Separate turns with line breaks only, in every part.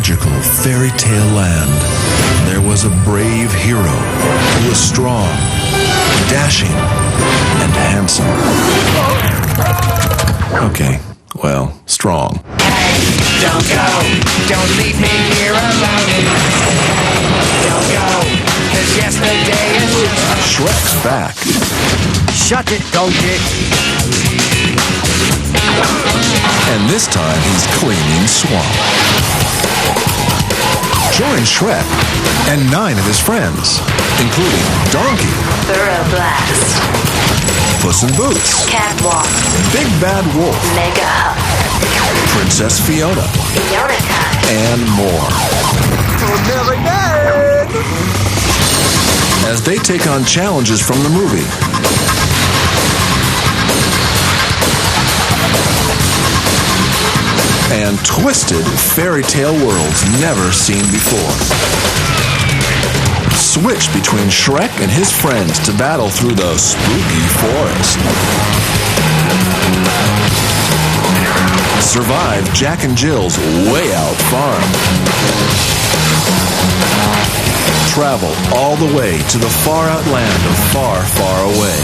magical fairy tale land, there was a brave hero who was strong, dashing, and handsome. Okay, well, strong.
Hey, don't go, don't leave me here alone. Don't go, 'cause yesterday is
Shrek's back.
Shut it, donkey.
And this time he's cleaning swamp. Join Shrek and 9 of his friends, including Donkey,
Thorough Blast,
Puss in Boots,
Catwalk,
Big Bad Wolf,
Mega Hut,
Princess Fiona,
Fiona Time,
and more. As they take on challenges from the movie. And twisted fairy tale worlds never seen before. Switch between Shrek and his friends to battle through the spooky forest. Survive Jack and Jill's Way Out Farm. Travel all the way to the far out land of Far, Far Away.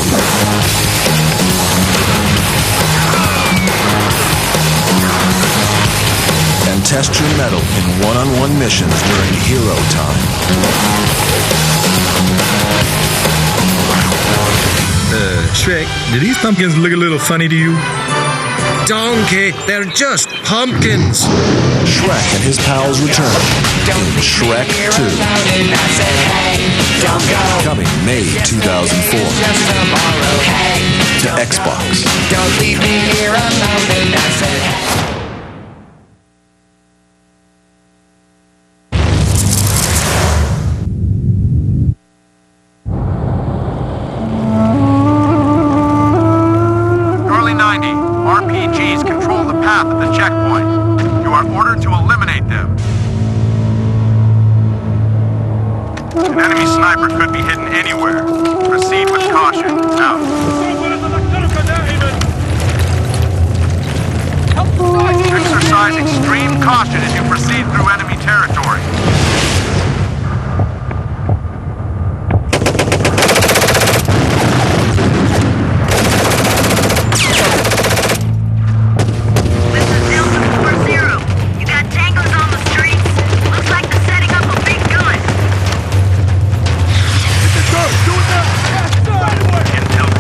And test your mettle in one-on-one missions during Hero Time.
Shrek, do these pumpkins look a little funny to you?
Donkey, they're just pumpkins.
Shrek and his pals return in Shrek 2.
don't go,
Coming May 2004
just tomorrow. Hey,
to Xbox.
don't leave me here alone. And I said, hey.
Charlie 90, RPGs control the path at the checkpoint. You are ordered to eliminate them. An enemy sniper could be hidden anywhere. Proceed with caution. Out. Exercise extreme caution as you proceed through enemy territory.
This is Delta 4-0. You got tangos on the streets? Looks like they're setting up a big gun.
Intel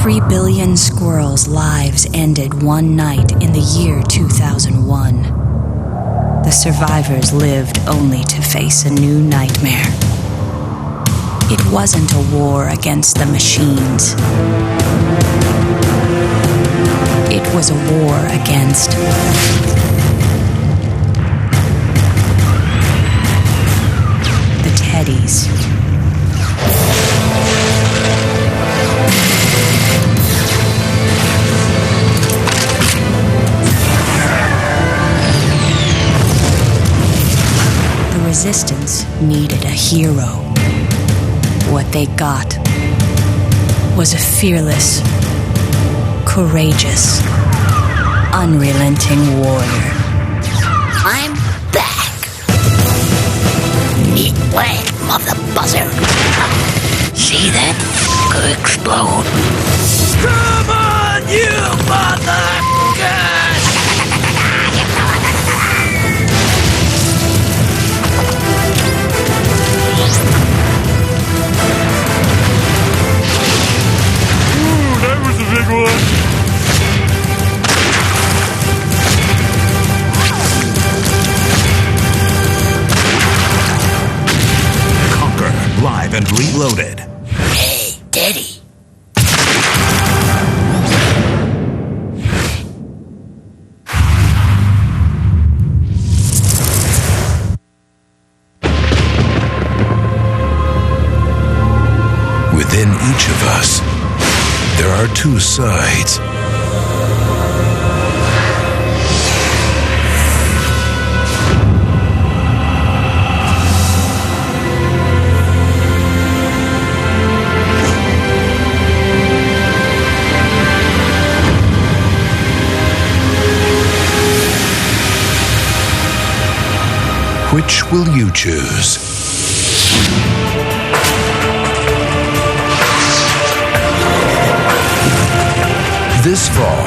3 billion squirrels' lives ended one night in the year 2001. The survivors lived only to face a new nightmare. It wasn't a war against the machines. It was a war against the Teddies. The resistance needed a hero. What they got was a fearless, courageous, unrelenting warrior.
I'm back. Neat way, mother buzzer. See that f***er explode?
Come on, you motherfuckers!
That was a big one.
Conquer, Live and Reloaded.
Hey, Daddy.
Within each of us, there are two sides. Which will you choose? This fall,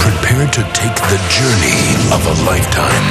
prepare to take the journey of a lifetime.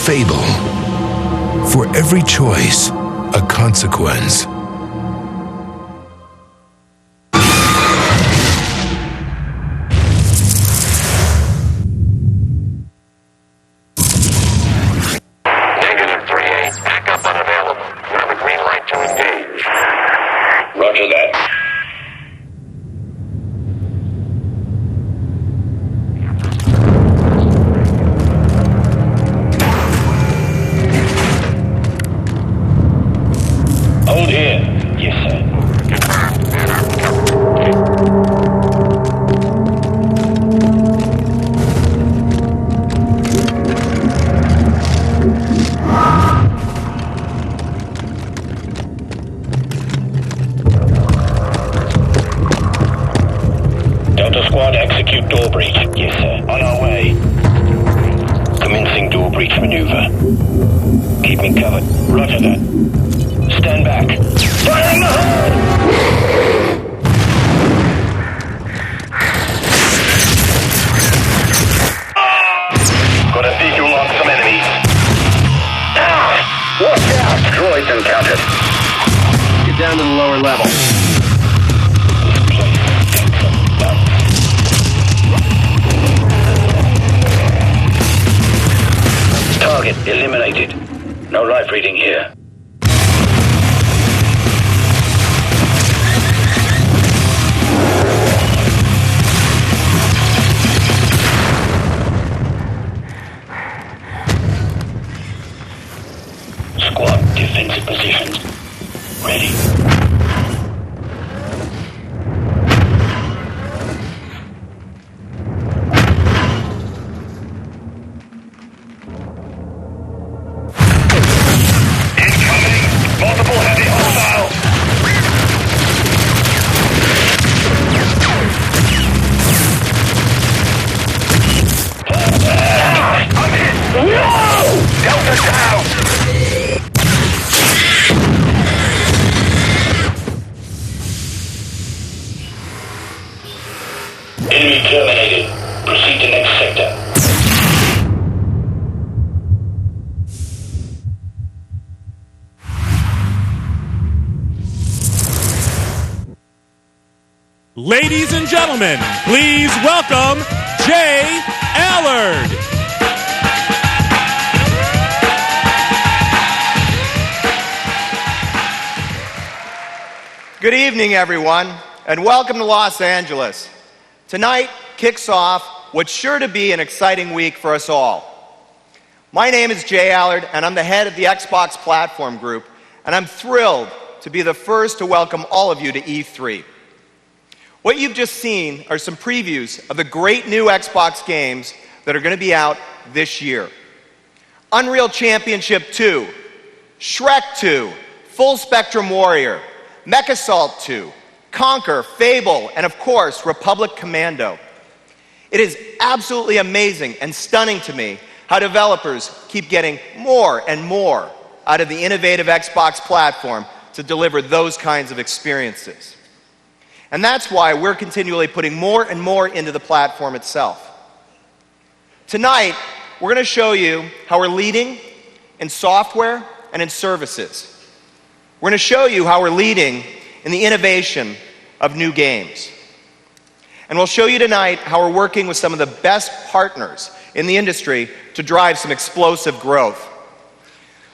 Fable. For every choice, a consequence.
Negative 3-8. Backup unavailable. You have a green light to engage. Roger that. Hold here. Yes, sir. Delta Squad, execute door breach. Yes, sir. On our way. Commencing door breach maneuver. Keep me covered. Roger that. Stand back. Fire in the hole! Got a visual on some enemies. Ah! Watch out! Droids encountered. Get down to the lower level. Target eliminated. No life reading here. Squad defensive positions. Ready. Enemy terminated. Proceed to next sector.
Ladies and gentlemen, please welcome Jay Allard.
Good evening, everyone, and welcome to Los Angeles. Tonight kicks off what's sure to be an exciting week for us all. My name is Jay Allard, and I'm the head of the Xbox Platform Group, and I'm thrilled to be the first to welcome all of you to E3. What you've just seen are some previews of the great new Xbox games that are going to be out this year. Unreal Championship 2, Shrek 2, Full Spectrum Warrior, MechAssault 2, Conquer, Fable, and of course, Republic Commando. It is absolutely amazing and stunning to me how developers keep getting more and more out of the innovative Xbox platform to deliver those kinds of experiences. And that's why we're continually putting more and more into the platform itself. Tonight, we're going to show you how we're leading in software and in services. We're going to show you how we're leading in the innovation of new games. And we'll show you tonight how we're working with some of the best partners in the industry to drive some explosive growth.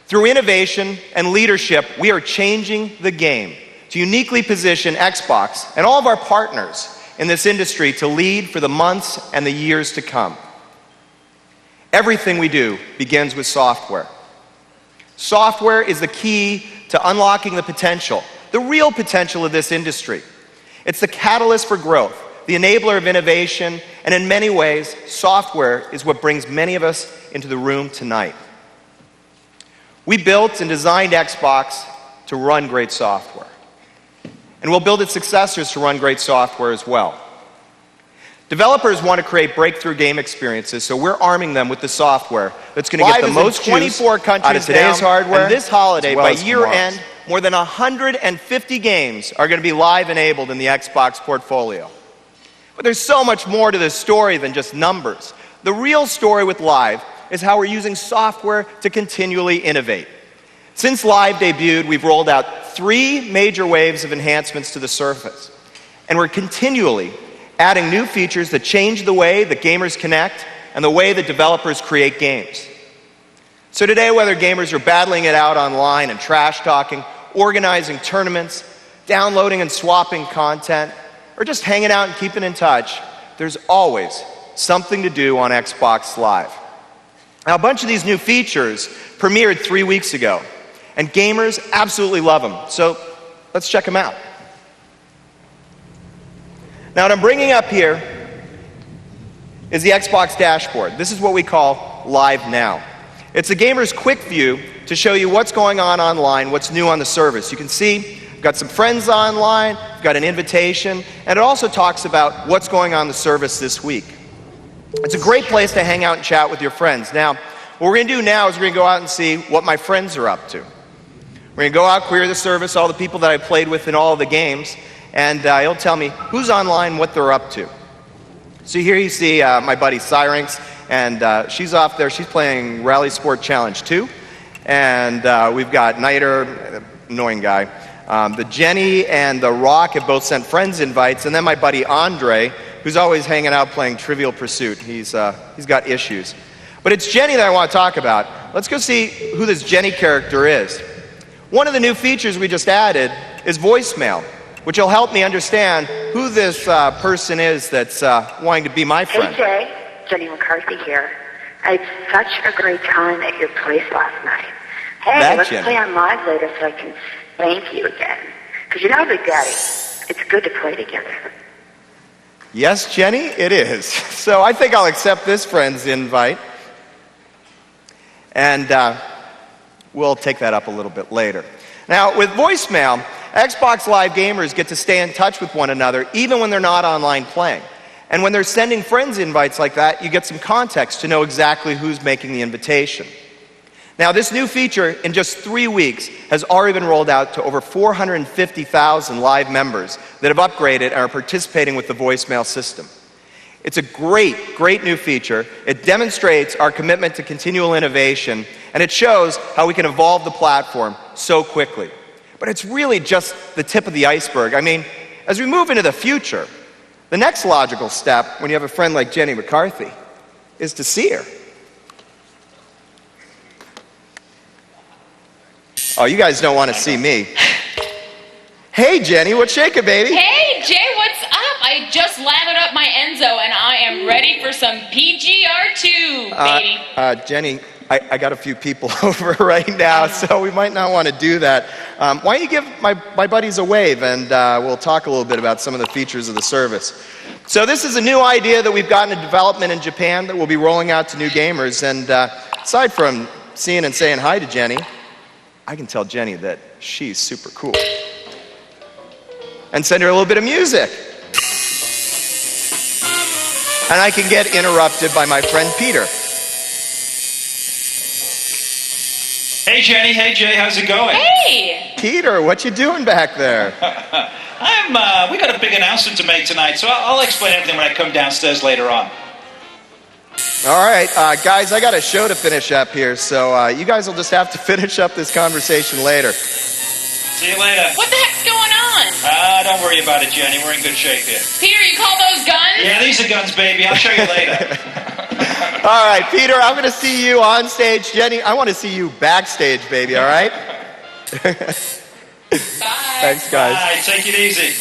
Through innovation and leadership, we are changing the game to uniquely position Xbox and all of our partners in this industry to lead for the months and the years to come. Everything we do begins with software. Software is the key to unlocking the potential, the real potential of this industry. It's the catalyst for growth, the enabler of innovation, and in many ways, software is what brings many of us into the room tonight. We built and designed Xbox to run great software. And we'll build its successors to run great software as well. Developers want to create breakthrough game experiences, so we're arming them with the software that's going to get the most 24 countries out of today's hardware. And this holiday, by year end, more than 150 games are going to be live enabled in the Xbox portfolio. But there's so much more to this story than just numbers. The real story with Live is how we're using software to continually innovate. Since Live debuted, we've rolled out 3 major waves of enhancements to the Surface. And we're continually adding new features that change the way that gamers connect and the way that developers create games. So today, whether gamers are battling it out online and trash talking, organizing tournaments, downloading and swapping content, or just hanging out and keeping in touch, there's always something to do on Xbox Live. Now, a bunch of these new features premiered 3 weeks ago. And gamers absolutely love them. So let's check them out. Now, what I'm bringing up here is the Xbox dashboard. This is what we call Live Now. It's a gamer's quick view to show you what's going on online, what's new on the service. You can see I've got some friends online, I've got an invitation, and it also talks about what's going on the service this week. It's a great place to hang out and chat with your friends. Now, what we're going to do now is we're going to go out and see what my friends are up to. We're going to go out, query the service, all the people that I played with in all of the games, and he'll tell me who's online, what they're up to. So here you see my buddy Syrinx, and she's off there. She's playing Rally Sport Challenge 2. And we've got Niter, annoying guy. The Jenny and the Rock have both sent friends invites, and then my buddy Andre, who's always hanging out playing Trivial Pursuit. He's got issues. But it's Jenny that I want to talk about. Let's go see who this Jenny character is. One of the new features we just added is voicemail, which will help me understand who this person is that's wanting to be my friend.
Hey Jay, Jenny McCarthy here. I had such a great time at your place last night. Hey, let's play on Live later so I can spank you again. Because you know, Big Daddy, it's good to play together.
Yes, Jenny, it is. So I think I'll accept this friend's invite. And we'll take that up a little bit later. Now, with voicemail, Xbox Live gamers get to stay in touch with one another even when they're not online playing. And when they're sending friends invites like that, you get some context to know exactly who's making the invitation. Now, this new feature in just 3 weeks has already been rolled out to over 450,000 live members that have upgraded and are participating with the voicemail system. It's a great new feature. It demonstrates our commitment to continual innovation, and it shows how we can evolve the platform so quickly. But it's really just the tip of the iceberg. I mean, as we move into the future, the next logical step, when you have a friend like Jenny McCarthy, is to see her. Oh, you guys don't want to see me. Hey, Jenny, what's shaking, baby?
Hey, Jay, what's up? I just lathered up my Enzo, and I am ready for some PGR2, baby.
Jenny, I got a few people over right now, so we might not want to do that. Why don't you give my buddies a wave, and we'll talk a little bit about some of the features of the service. So this is a new idea that we've gotten in development in Japan that we'll be rolling out to new gamers. And aside from seeing and saying hi to Jenny, I can tell Jenny that she's super cool. And send her a little bit of music. And I can get interrupted by my friend Peter.
Hey Jenny, hey Jay, how's it going?
Hey!
Peter, what you doing back there?
We got a big announcement to make tonight, so I'll explain everything when I come downstairs later on.
All right, guys, I got a show to finish up here, so you guys will just have to finish up this conversation later.
See you later.
What the heck's going on?
Don't worry about it, Jenny. We're in good shape here.
Peter, you call those guns?
Yeah, these are guns, baby. I'll show you later.
All right, Peter, I'm going to see you on stage. Jenny, I want to see you backstage, baby, all right?
Bye.
Thanks, guys.
Bye. Take it easy.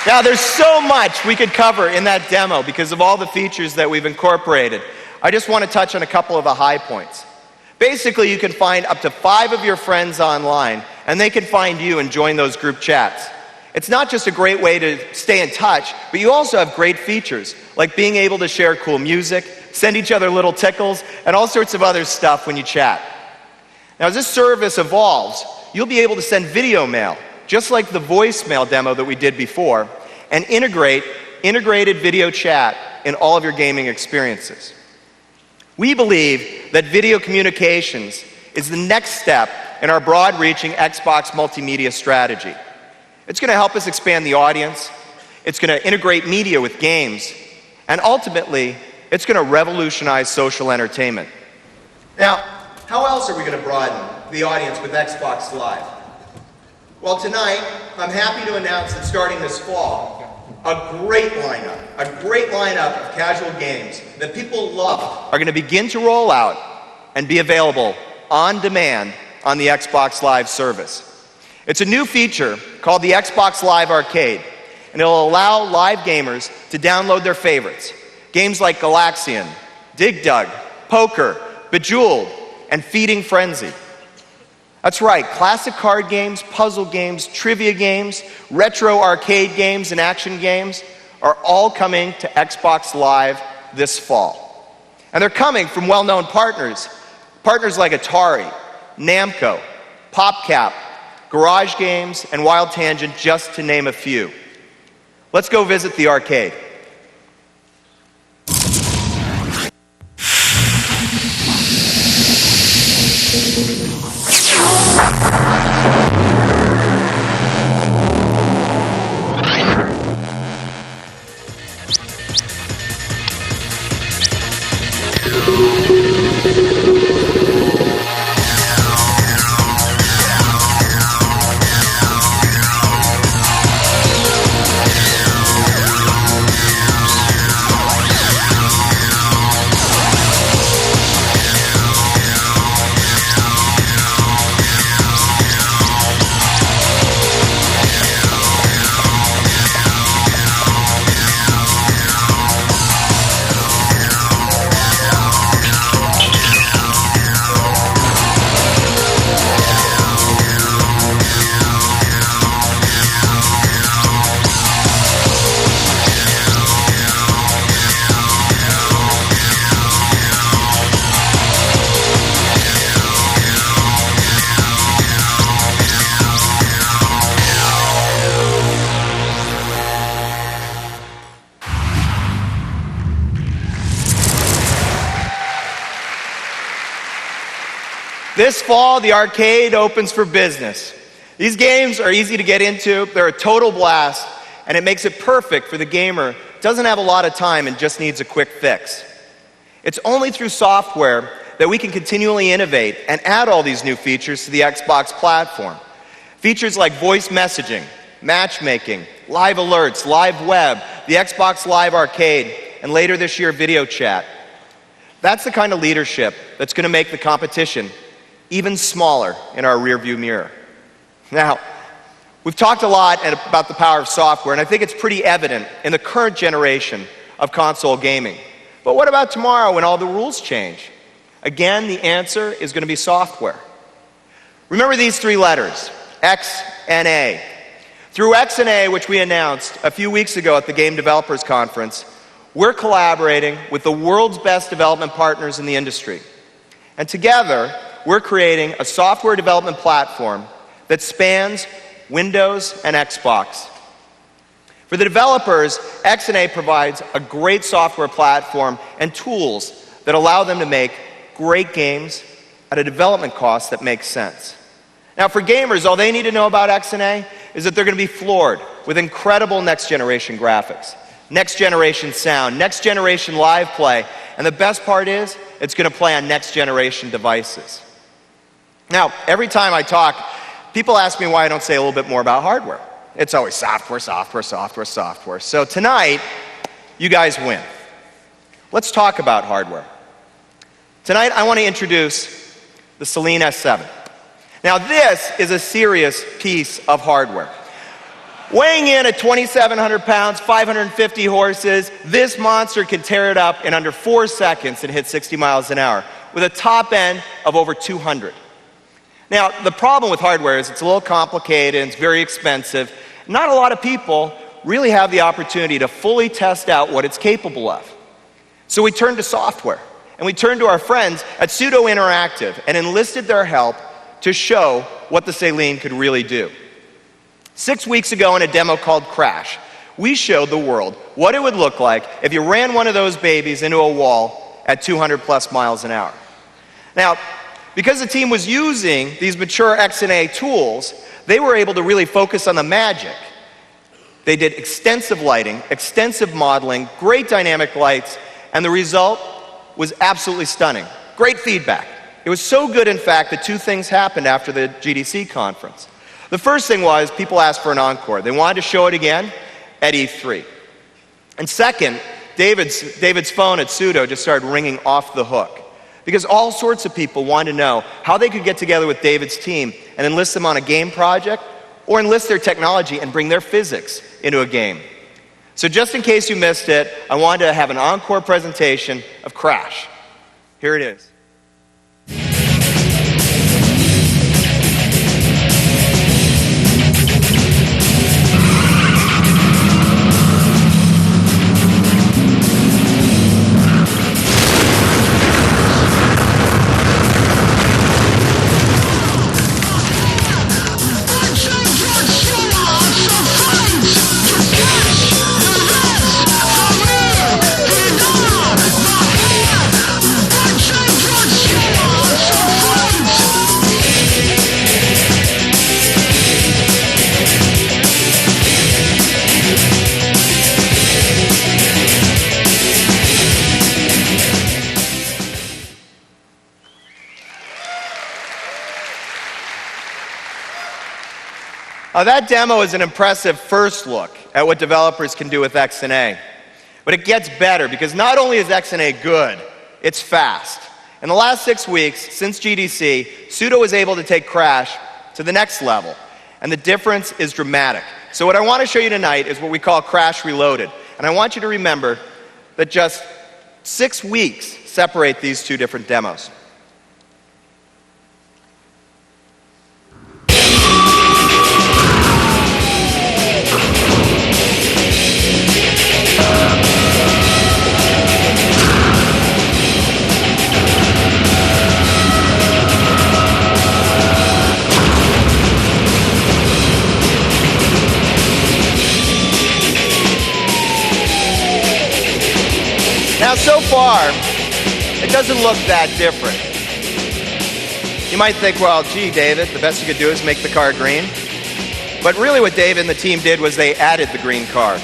Now, there's so much we could cover in that demo because of all the features that we've incorporated. I just want to touch on a couple of the high points. Basically, you can find up to 5 of your friends online, and they can find you and join those group chats. It's not just a great way to stay in touch, but you also have great features, like being able to share cool music, send each other little tickles, and all sorts of other stuff when you chat. Now, as this service evolves, you'll be able to send video mail, just like the voicemail demo that we did before, and integrated video chat in all of your gaming experiences. We believe that video communications is the next step in our broad-reaching Xbox multimedia strategy. It's going to help us expand the audience, it's going to integrate media with games, and ultimately, it's going to revolutionize social entertainment. Now, how else are we going to broaden the audience with Xbox Live? Well, tonight, I'm happy to announce that starting this fall, a great lineup of casual games that people love are going to begin to roll out and be available on demand on the Xbox Live service. It's a new feature called the Xbox Live Arcade, and it'll allow live gamers to download their favorites. Games like Galaxian, Dig Dug, Poker, Bejeweled, and Feeding Frenzy. That's right, classic card games, puzzle games, trivia games, retro arcade games, and action games are all coming to Xbox Live this fall. And they're coming from well-known partners like Atari, Namco, PopCap, Garage Games, and Wild Tangent, just to name a few. Let's go visit the arcade. This fall, the arcade opens for business. These games are easy to get into, they're a total blast, and it makes it perfect for the gamer who doesn't have a lot of time and just needs a quick fix. It's only through software that we can continually innovate and add all these new features to the Xbox platform. Features like voice messaging, matchmaking, live alerts, live web, the Xbox Live Arcade, and later this year, video chat. That's the kind of leadership that's going to make the competition even smaller in our rearview mirror. Now, we've talked a lot about the power of software, and I think it's pretty evident in the current generation of console gaming. But what about tomorrow when all the rules change? Again, the answer is going to be software. Remember these three letters, X and A. Through X and A, which we announced a few weeks ago at the Game Developers Conference, we're collaborating with the world's best development partners in the industry. And together, we're creating a software development platform that spans Windows and Xbox. For the developers, XNA provides a great software platform and tools that allow them to make great games at a development cost that makes sense. Now, for gamers, all they need to know about XNA is that they're going to be floored with incredible next-generation graphics, next-generation sound, next-generation live play, and the best part is, it's going to play on next-generation devices. Now, every time I talk, people ask me why I don't say a little bit more about hardware. It's always software, software, software, software. So tonight, you guys win. Let's talk about hardware. Tonight, I want to introduce the Celine S7. Now, this is a serious piece of hardware. Weighing in at 2,700 pounds, 550 horses, this monster can tear it up in under 4 seconds and hit 60 miles an hour with a top end of over 200. Now, the problem with hardware is it's a little complicated and it's very expensive. Not a lot of people really have the opportunity to fully test out what it's capable of. So we turned to software, and we turned to our friends at Pseudo Interactive and enlisted their help to show what the Celine could really do. 6 weeks ago in a demo called Crash, we showed the world what it would look like if you ran one of those babies into a wall at 200 plus miles an hour. Now, because the team was using these mature XNA tools, they were able to really focus on the magic. They did extensive lighting, extensive modeling, great dynamic lights, and the result was absolutely stunning. Great feedback. It was so good, in fact, that two things happened after the GDC conference. The first thing was people asked for an encore. They wanted to show it again at E3. And second, David's phone at Pseudo just started ringing off the hook, because all sorts of people wanted to know how they could get together with David's team and enlist them on a game project or enlist their technology and bring their physics into a game. So just in case you missed it, I wanted to have an encore presentation of Crash. Here it is. That demo is an impressive first look at what developers can do with XNA. But it gets better, because not only is XNA good, it's fast. In the last 6 weeks, since GDC, Pseudo was able to take Crash to the next level. And the difference is dramatic. So what I want to show you tonight is what we call Crash Reloaded. And I want you to remember that just 6 weeks separate these two different demos. Now, so far, it doesn't look that different. You might think, well, gee, David, the best you could do is make the car green. But really what David and the team did was they added the green car.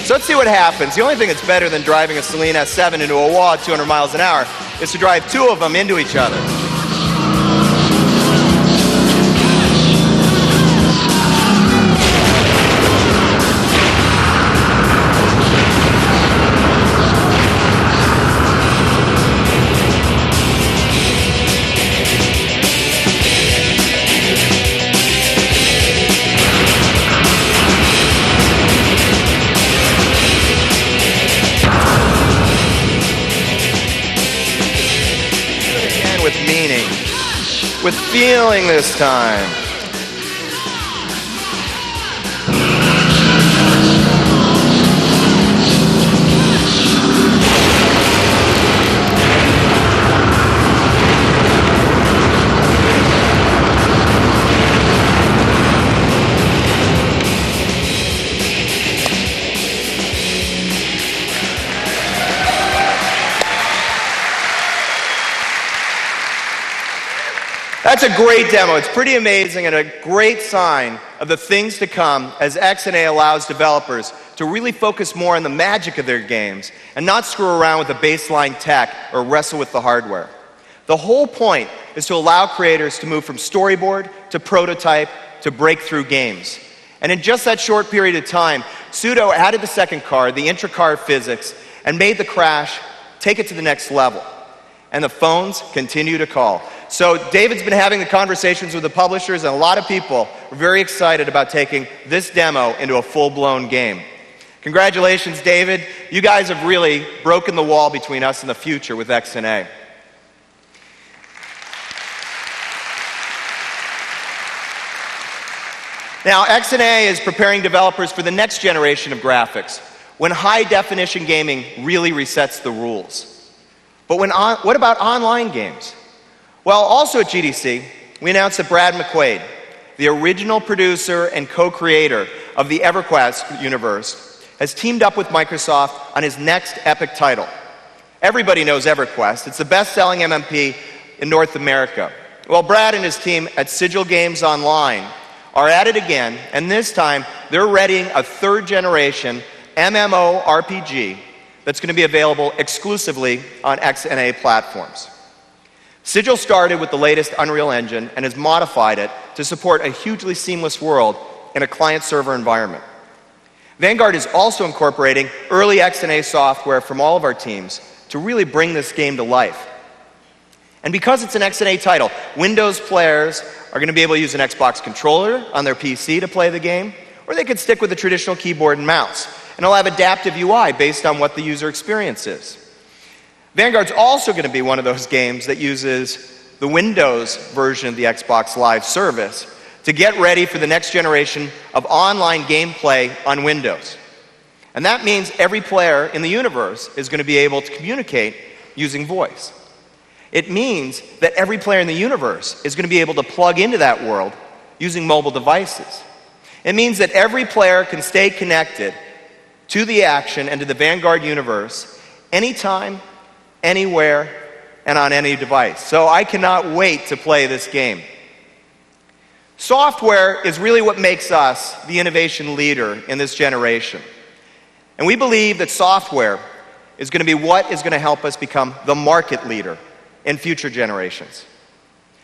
So let's see what happens. The only thing that's better than driving a Saleen S7 into a wall at 200 miles an hour is to drive two of them into each other. With feeling this time. That's a great demo. It's pretty amazing and a great sign of the things to come as XNA allows developers to really focus more on the magic of their games and not screw around with the baseline tech or wrestle with the hardware. The whole point is to allow creators to move from storyboard to prototype to breakthrough games. And in just that short period of time, Sudo added the second card, the intra-car physics, and made the Crash take it to the next level. And the phones continue to call. So David's been having the conversations with the publishers, and a lot of people are very excited about taking this demo into a full-blown game. Congratulations, David. You guys have really broken the wall between us and the future with XNA. Now, XNA is preparing developers for the next generation of graphics, when high-definition gaming really resets the rules. But what about online games? Well, also at GDC, we announced that Brad McQuaid, the original producer and co-creator of the EverQuest universe, has teamed up with Microsoft on his next epic title. Everybody knows EverQuest. It's the best-selling MMP in North America. Well, Brad and his team at Sigil Games Online are at it again, and this time they're readying a third-generation MMORPG that's going to be available exclusively on XNA platforms. Sigil started with the latest Unreal Engine and has modified it to support a hugely seamless world in a client-server environment. Vanguard is also incorporating early XNA software from all of our teams to really bring this game to life. And because it's an XNA title, Windows players are going to be able to use an Xbox controller on their PC to play the game, or they could stick with the traditional keyboard and mouse. And it'll have adaptive UI based on what the user experience is. Vanguard's also going to be one of those games that uses the Windows version of the Xbox Live service to get ready for the next generation of online gameplay on Windows. And that means every player in the universe is going to be able to communicate using voice. It means that every player in the universe is going to be able to plug into that world using mobile devices. It means that every player can stay connected to the action and to the Vanguard universe anytime, anywhere, and on any device. So I cannot wait to play this game. Software is really what makes us the innovation leader in this generation. And we believe that software is going to be what is going to help us become the market leader in future generations.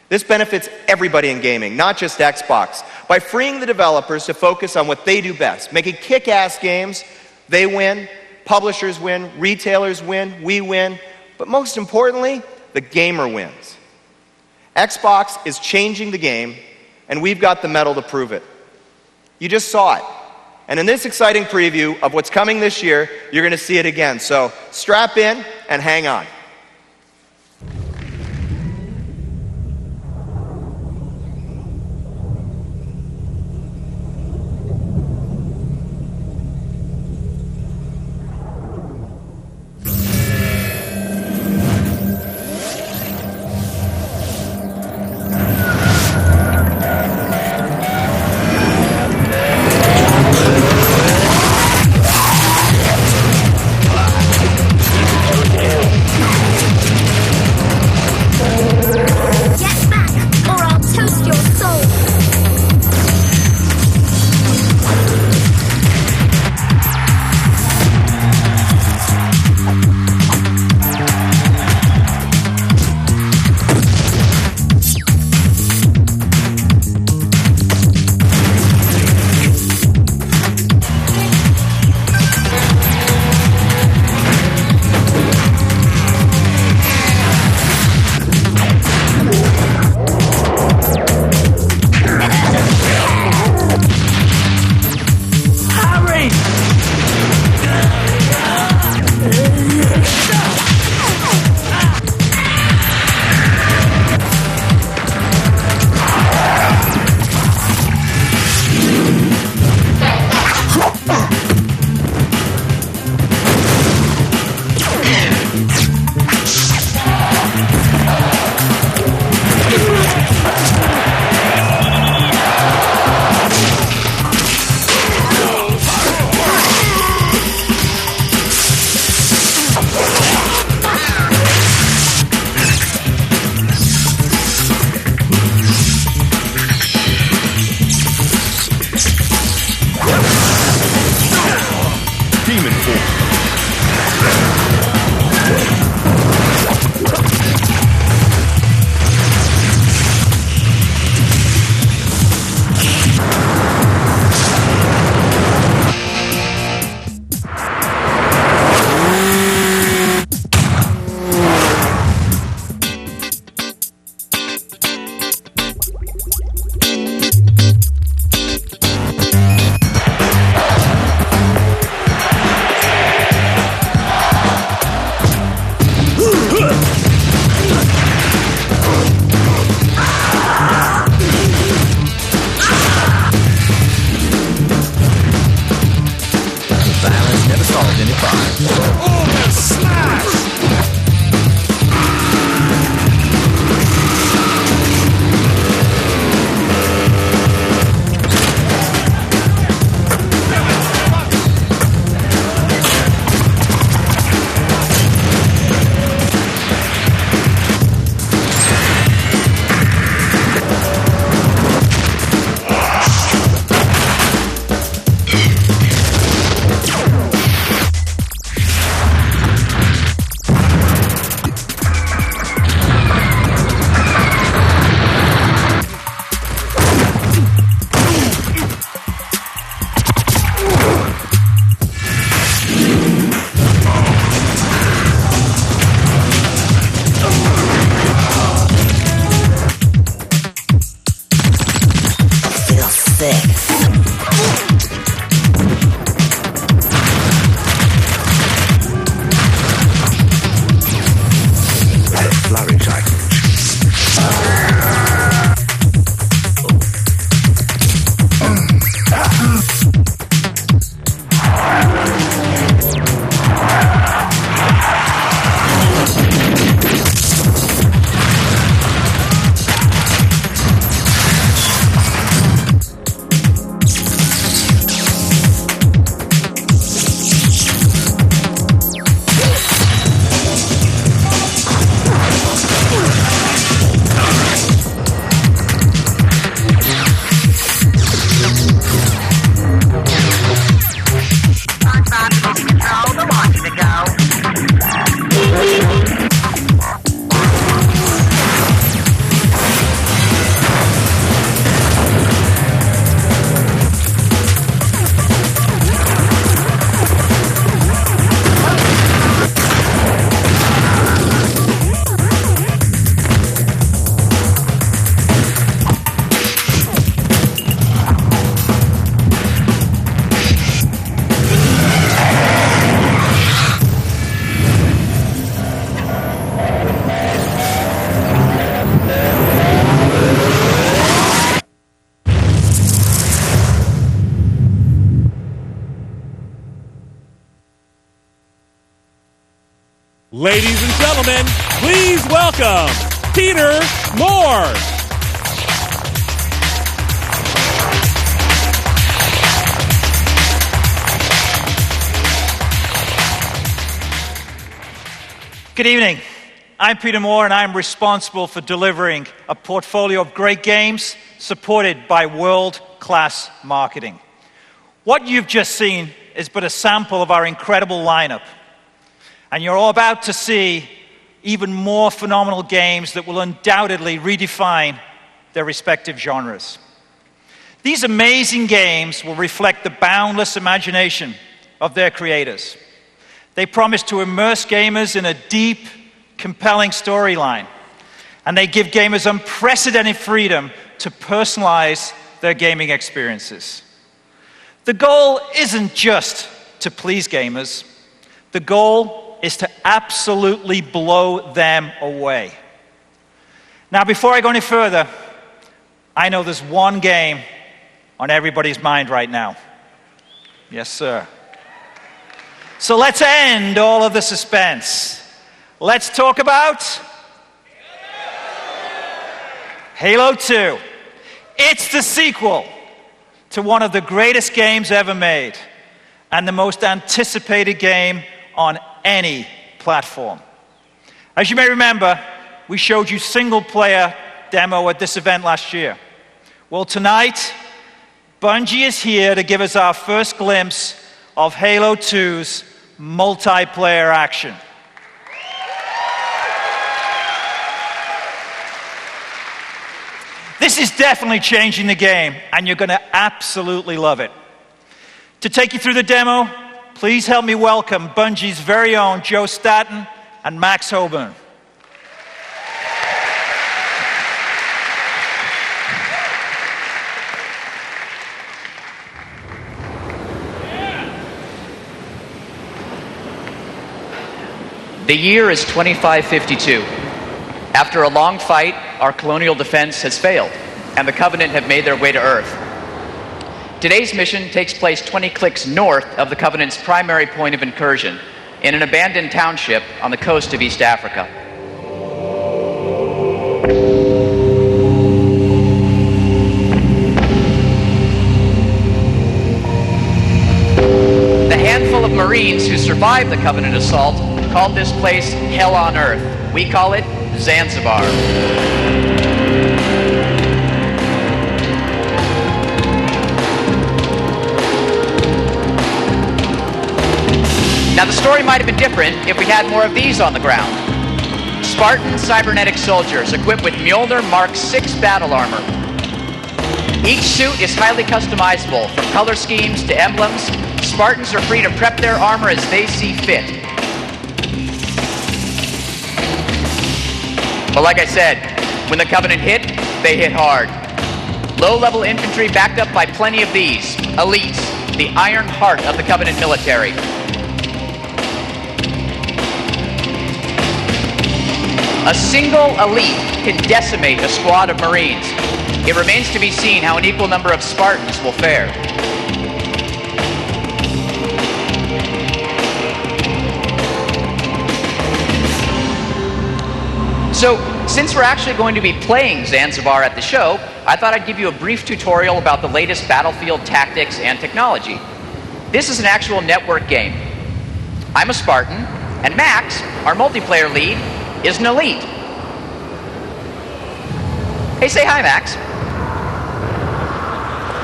This benefits everybody in gaming, not just Xbox, by freeing the developers to focus on what they do best, making kick-ass games. They win, publishers win, retailers win, we win, but most importantly, the gamer wins. Xbox is changing the game, and we've got the metal to prove it. You just saw it. And in this exciting preview of what's coming this year, you're going to see it again. So strap in and hang on.
6.
Flurry cycle.
Ladies and gentlemen, please welcome Peter Moore.
Good evening. I'm Peter Moore, and I'm responsible for delivering a portfolio of great games supported by world-class marketing. What you've just seen is but a sample of our incredible lineup. And you're all about to see even more phenomenal games that will undoubtedly redefine their respective genres. These amazing games will reflect the boundless imagination of their creators. They promise to immerse gamers in a deep, compelling storyline, and they give gamers unprecedented freedom to personalize their gaming experiences. The goal isn't just to please gamers. The goal is to absolutely blow them away. Now, before I go any further, I know there's one game on everybody's mind right now. Yes, sir. So let's end all of the suspense. Let's talk about Halo 2. It's the sequel to one of the greatest games ever made and the most anticipated game on any platform. As you may remember, we showed you single-player demo at this event last year. Well, tonight, Bungie is here to give us our first glimpse of Halo 2's multiplayer action. This is definitely changing the game, and you're going to absolutely love it. To take you through the demo, please help me welcome Bungie's very own Joe Staten and Max Hoburn.
The year is 2552. After a long fight, our colonial defense has failed, and the Covenant have made their way to Earth. Today's mission takes place 20 clicks north of the Covenant's primary point of incursion, in an abandoned township on the coast of East Africa. The handful of Marines who survived the Covenant assault called this place Hell on Earth. We call it Zanzibar. Now, the story might have been different if we had more of these on the ground. Spartan cybernetic soldiers equipped with Mjolnir Mark VI battle armor. Each suit is highly customizable, from color schemes to emblems. Spartans are free to prep their armor as they see fit. But like I said, when the Covenant hit, they hit hard. Low-level infantry backed up by plenty of these. Elites, the iron heart of the Covenant military. A single elite can decimate a squad of Marines. It remains to be seen how an equal number of Spartans will fare. So, since we're actually going to be playing Zanzibar at the show, I thought I'd give you a brief tutorial about the latest battlefield tactics and technology. This is an actual network game. I'm a Spartan, and Max, our multiplayer lead, is an elite. Hey, say hi, Max.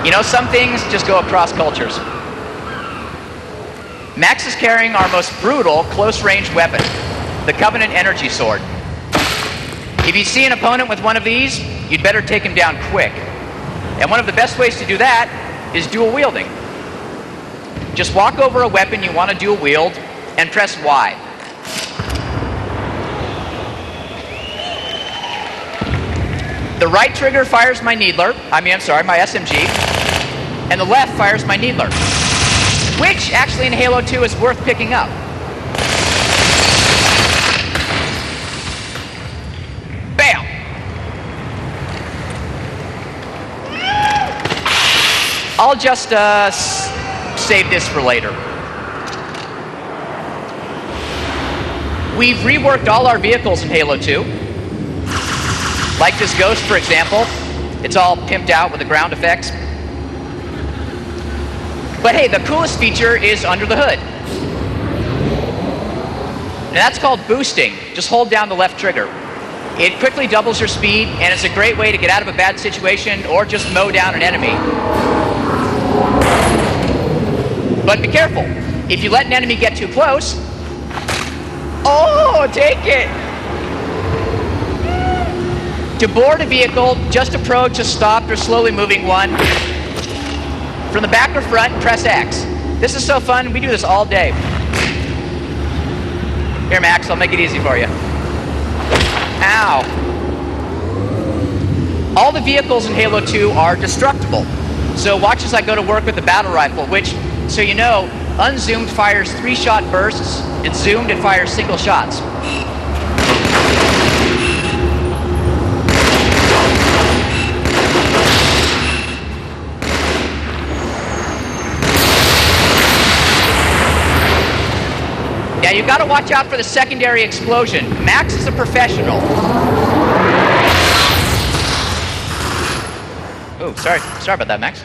You know, some things just go across cultures. Max is carrying our most brutal close-range weapon, the Covenant Energy Sword. If you see an opponent with one of these, you'd better take him down quick. And one of the best ways to do that is dual wielding. Just walk over a weapon you want to dual wield and press Y. The right trigger fires my Needler, my SMG, and the left fires my Needler, which actually in Halo 2 is worth picking up. Bam! I'll just save this for later. We've reworked all our vehicles in Halo 2. Like this Ghost, for example. It's all pimped out with the ground effects. But hey, the coolest feature is under the hood. And that's called boosting. Just hold down the left trigger. It quickly doubles your speed, and it's a great way to get out of a bad situation or just mow down an enemy. But be careful. If you let an enemy get too close, oh, take it! To board a vehicle, just approach a stopped or slowly moving one. From the back or front, press X. This is so fun, we do this all day. Here, Max, I'll make it easy for you. Ow. All the vehicles in Halo 2 are destructible. So watch as I go to work with the battle rifle, which, so you know, unzoomed fires 3-shot bursts, and zoomed it fires single shots. Yeah, you gotta watch out for the secondary explosion. Max is a professional. Oh, sorry about that, Max.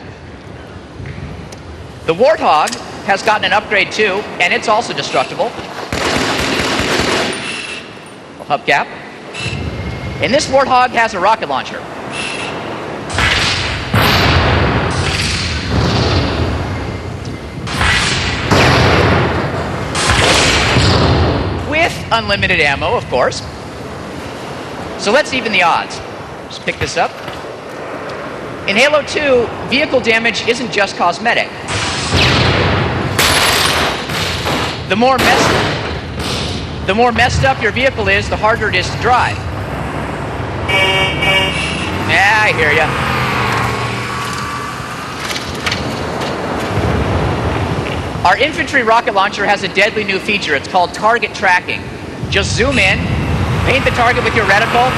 The Warthog has gotten an upgrade too, and it's also destructible. Hubcap. And this Warthog has a rocket launcher. With unlimited ammo, of course. So let's even the odds. Just pick this up. In Halo 2, vehicle damage isn't just cosmetic. The more messed up your vehicle is, the harder it is to drive. Yeah, I hear ya. Our infantry rocket launcher has a deadly new feature. It's called target tracking. Just zoom in, paint the target with your reticle.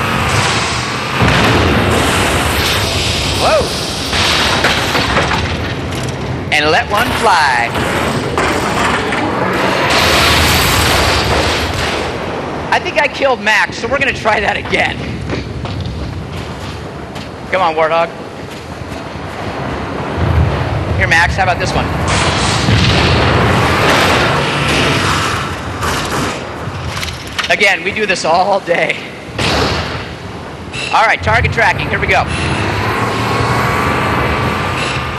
Whoa! And let one fly. I think I killed Max, so we're gonna try that again. Come on, Warthog. Here, Max, how about this one? Again, we do this all day. All right, target tracking, here we go.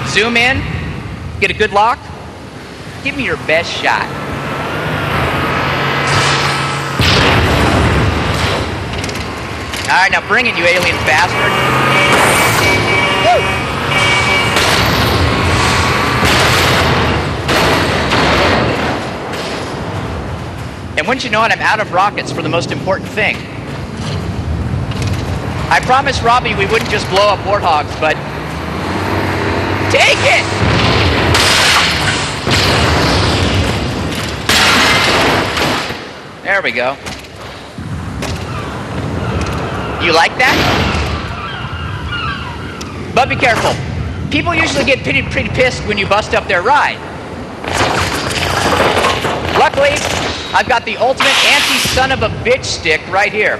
Zoom in, get a good lock. Give me your best shot. All right, now bring it, you alien bastard. Woo! And wouldn't you know it, I'm out of rockets for the most important thing. I promised Robbie we wouldn't just blow up Warthogs, but There we go. You like that? But be careful. People usually get pretty pissed when you bust up their ride. Luckily, I've got the ultimate anti-son-of-a-bitch stick right here.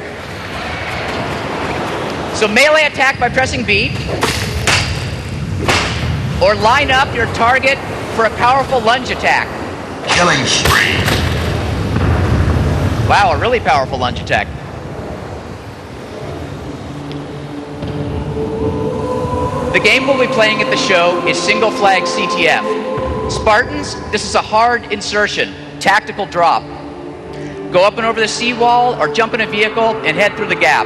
So melee attack by pressing B, or line up your target for a powerful lunge attack.
Killing spree.
Wow, a really powerful lunge attack. The game we'll be playing at the show is Single Flag CTF. Spartans, this is a hard insertion, tactical drop. Go up and over the seawall or jump in a vehicle and head through the gap.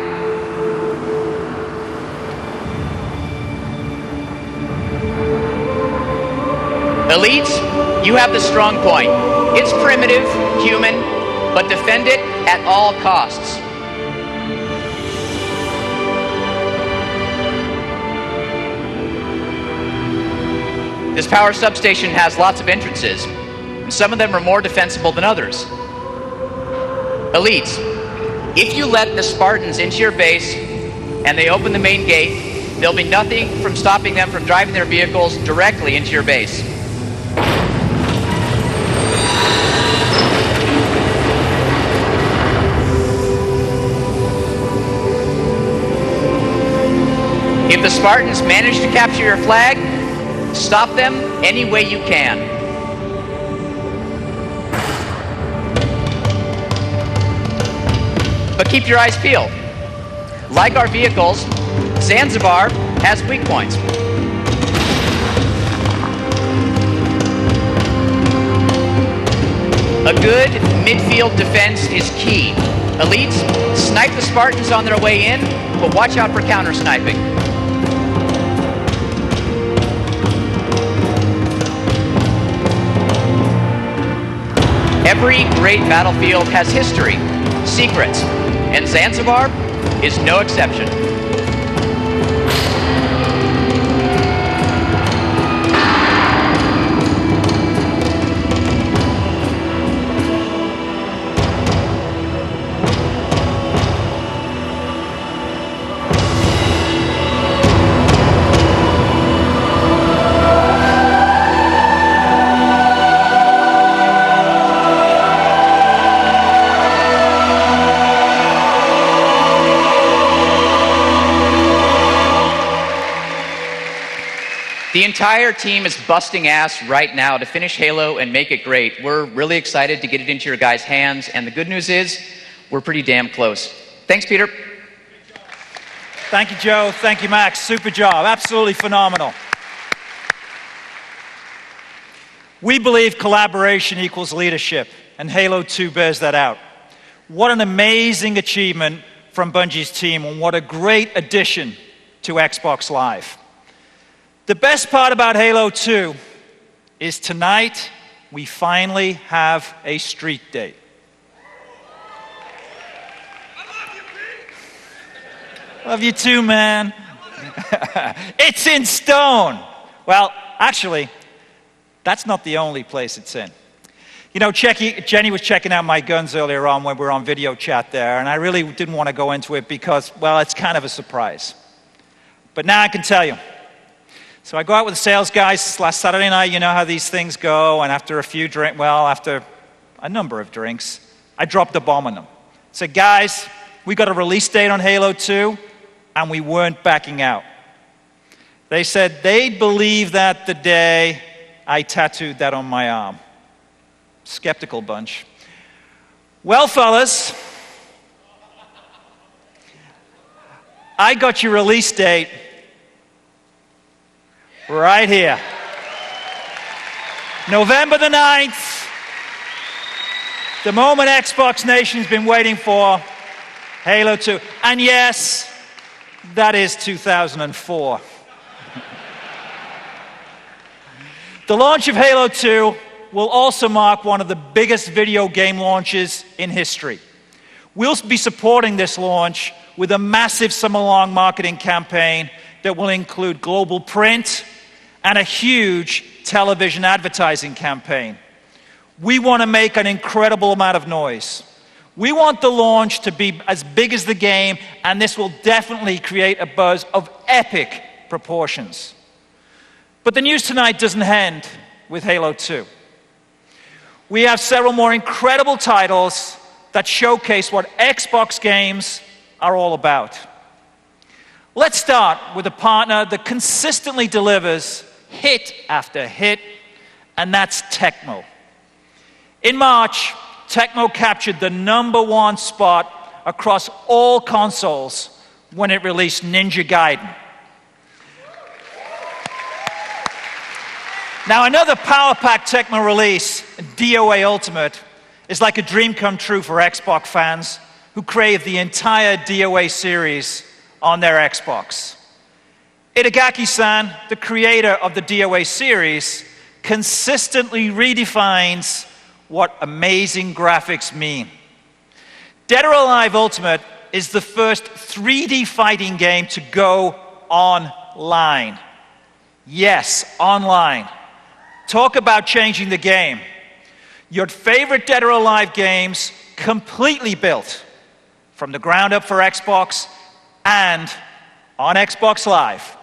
Elites, you have the strong point. It's primitive, human, but defend it at all costs. This power substation has lots of entrances, and some of them are more defensible than others. Elites, if you let the Spartans into your base and they open the main gate, there'll be nothing from stopping them from driving their vehicles directly into your base. If the Spartans manage to capture your flag, stop them any way you can. But keep your eyes peeled. Like our vehicles, Zanzibar has weak points. A good midfield defense is key. Elites, snipe the Spartans on their way in, but watch out for counter-sniping. Every great battlefield has history, secrets, and Zanzibar is no exception. The entire team is busting ass right now to finish Halo and make it great. We're really excited to get it into your guys' hands, and the good news is, we're pretty damn close. Thanks, Peter.
Thank you, Joe. Thank you, Max. Super job. Absolutely phenomenal. We believe collaboration equals leadership, and Halo 2 bears that out. What an amazing achievement from Bungie's team, and what a great addition to Xbox Live. The best part about Halo 2 is tonight we finally have a street date. Love you too, man. It's in stone. Well, actually, that's not the only place it's in. You know, Jenny was checking out my guns earlier on when we were on video chat there, and I really didn't want to go into it because, well, it's kind of a surprise. But now I can tell you. So I go out with the sales guys last Saturday night. You know how these things go. And after after a number of drinks, I dropped a bomb on them. Said, guys, we got a release date on Halo 2, and we weren't backing out. They said they'd believe that the day I tattooed that on my arm. Skeptical bunch. Well, fellas, I got your release date right here. November the 9th. The moment Xbox Nation's been waiting for. Halo 2. And yes, that is 2004. The launch of Halo 2 will also mark one of the biggest video game launches in history. We'll be supporting this launch with a massive summer-long marketing campaign that will include global print and a huge television advertising campaign. We want to make an incredible amount of noise. We want the launch to be as big as the game, and this will definitely create a buzz of epic proportions. But the news tonight doesn't end with Halo 2. We have several more incredible titles that showcase what Xbox games are all about. Let's start with a partner that consistently delivers hit after hit, and that's Tecmo. In March, Tecmo captured the #1 spot across all consoles when it released Ninja Gaiden. Now, another power-packed Tecmo release, DOA Ultimate, is like a dream come true for Xbox fans who crave the entire DOA series on their Xbox. Itagaki-san, the creator of the DOA series, consistently redefines what amazing graphics mean. Dead or Alive Ultimate is the first 3D fighting game to go online. Yes, online. Talk about changing the game. Your favorite Dead or Alive games completely built from the ground up for Xbox and on Xbox Live.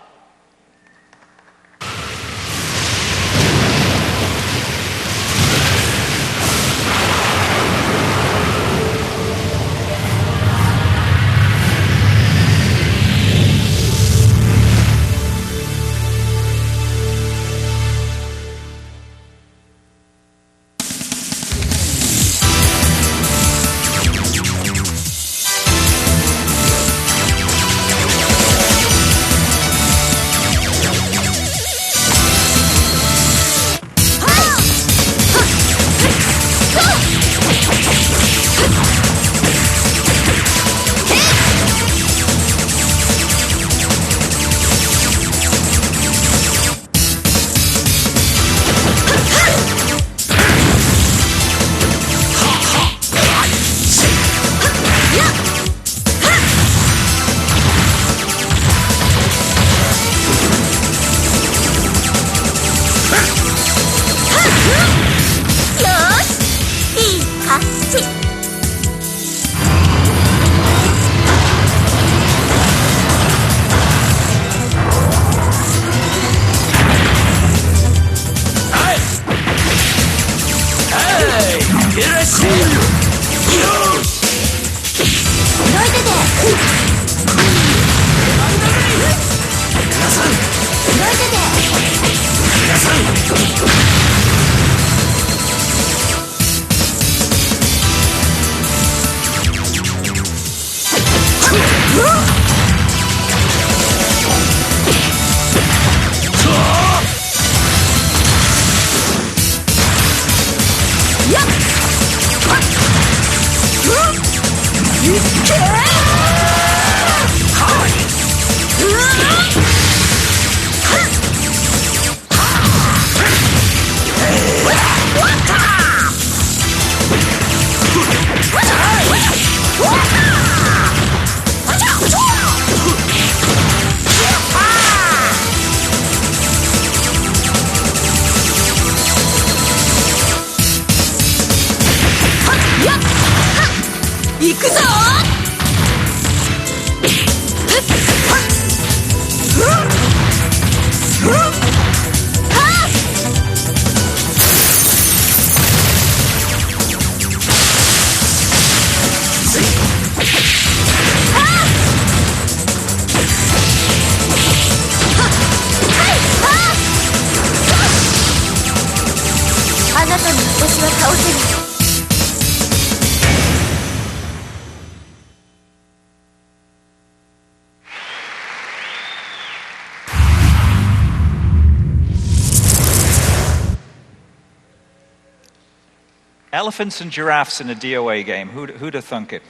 Elephants and giraffes in a DOA game. Who'd have thunk it?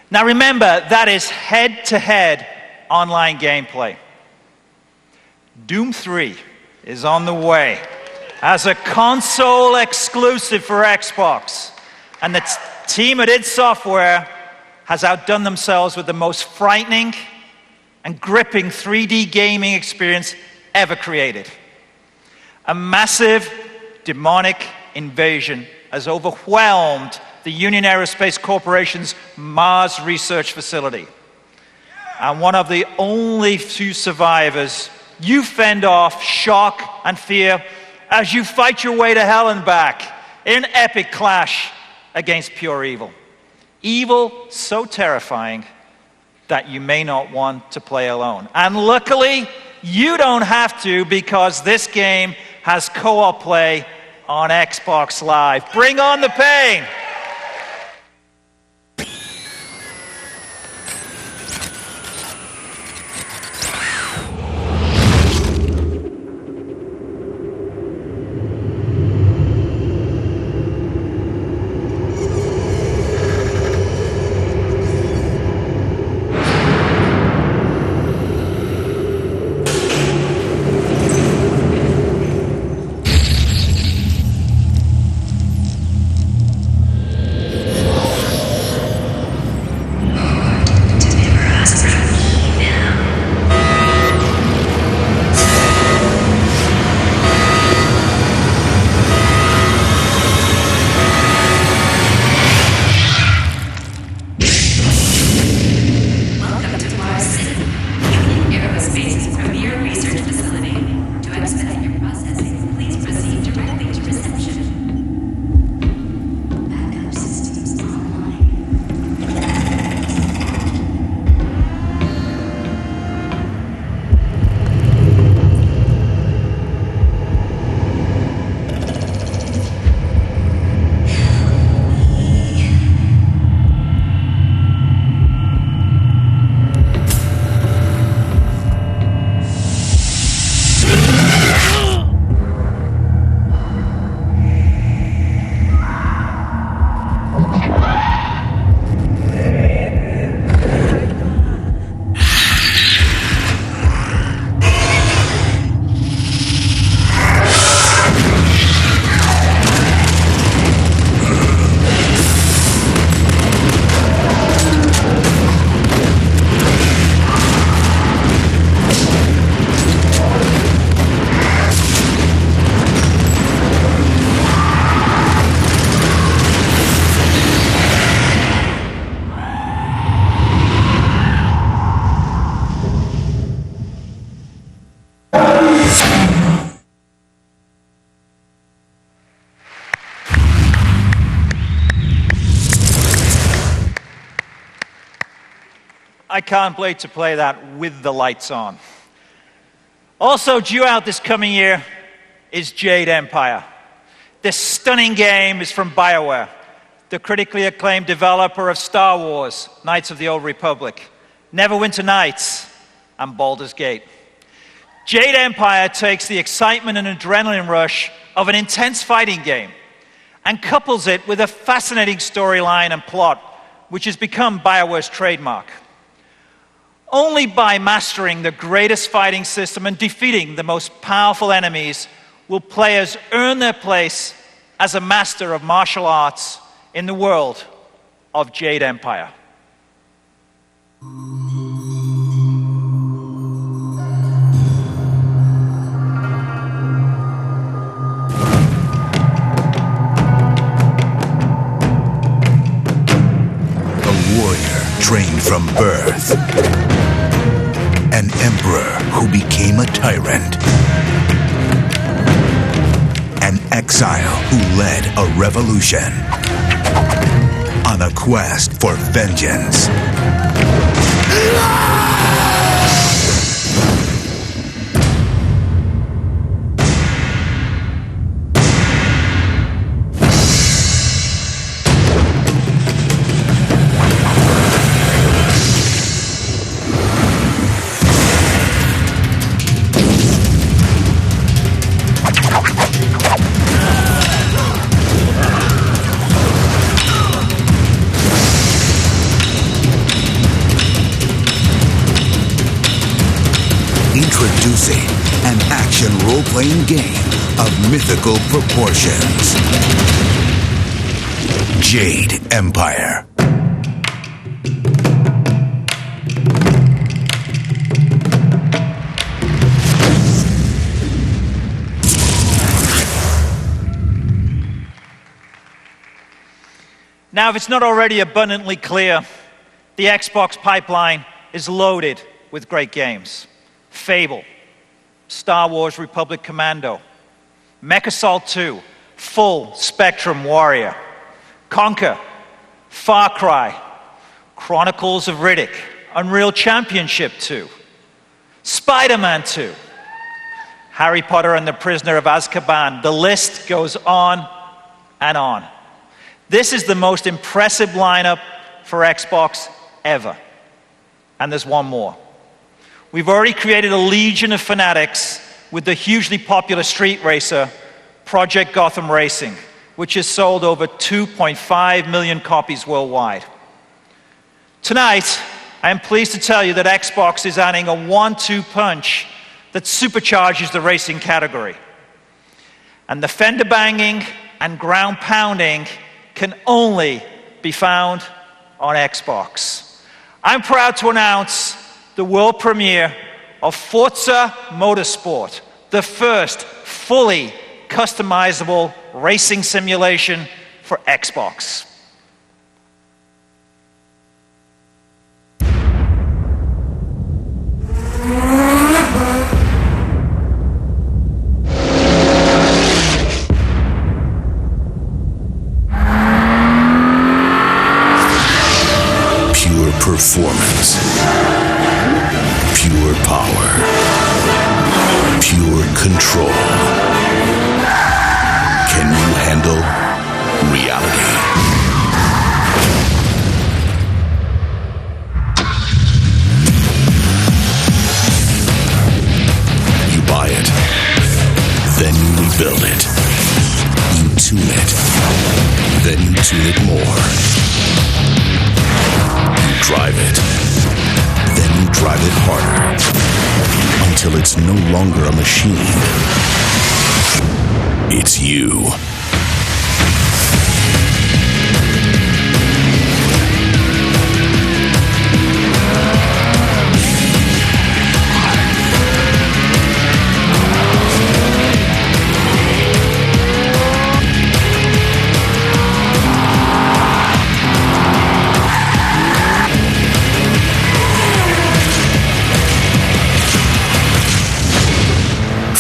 Now remember, that is head-to-head online gameplay. Doom 3 is on the way as a console exclusive for Xbox. And the team at id Software has outdone themselves with the most frightening and gripping 3D gaming experience ever created. A massive demonic invasion has overwhelmed the Union Aerospace Corporation's Mars Research Facility. And one of the only few survivors, you fend off shock and fear as you fight your way to hell and back in an epic clash against pure evil. Evil so terrifying that you may not want to play alone. And luckily, you don't have to, because this game has co-op play on Xbox Live. Bring on the pain! I can't wait to play that with the lights on. Also due out this coming year is Jade Empire. This stunning game is from BioWare, the critically acclaimed developer of Star Wars, Knights of the Old Republic, Neverwinter Nights, and Baldur's Gate. Jade Empire takes the excitement and adrenaline rush of an intense fighting game and couples it with a fascinating storyline and plot, which has become BioWare's trademark. Only by mastering the greatest fighting system and defeating the most powerful enemies will players earn their place as a master of martial arts in the world of Jade Empire.
A warrior trained from birth. An emperor who became a tyrant. An exile who led a revolution. On a quest for vengeance. Introducing an action role-playing game of mythical proportions. Jade Empire.
Now, if it's not already abundantly clear, the Xbox pipeline is loaded with great games. Fable, Star Wars Republic Commando, MechAssault 2, Full Spectrum Warrior, Conquer, Far Cry, Chronicles of Riddick, Unreal Championship 2, Spider-Man 2, Harry Potter and the Prisoner of Azkaban. The list goes on and on. This is the most impressive lineup for Xbox ever. And there's one more. We've already created a legion of fanatics with the hugely popular street racer, Project Gotham Racing, which has sold over 2.5 million copies worldwide. Tonight, I am pleased to tell you that Xbox is adding a 1-2 punch that supercharges the racing category. And the fender banging and ground pounding can only be found on Xbox. I'm proud to announce the world premiere of Forza Motorsport, the first fully customizable racing simulation for Xbox.
Pure performance, pure power, pure control. Can you handle reality? You buy it, then you rebuild it. You tune it, then you tune it more. You drive it, then you drive it harder, until it's no longer a machine. It's you.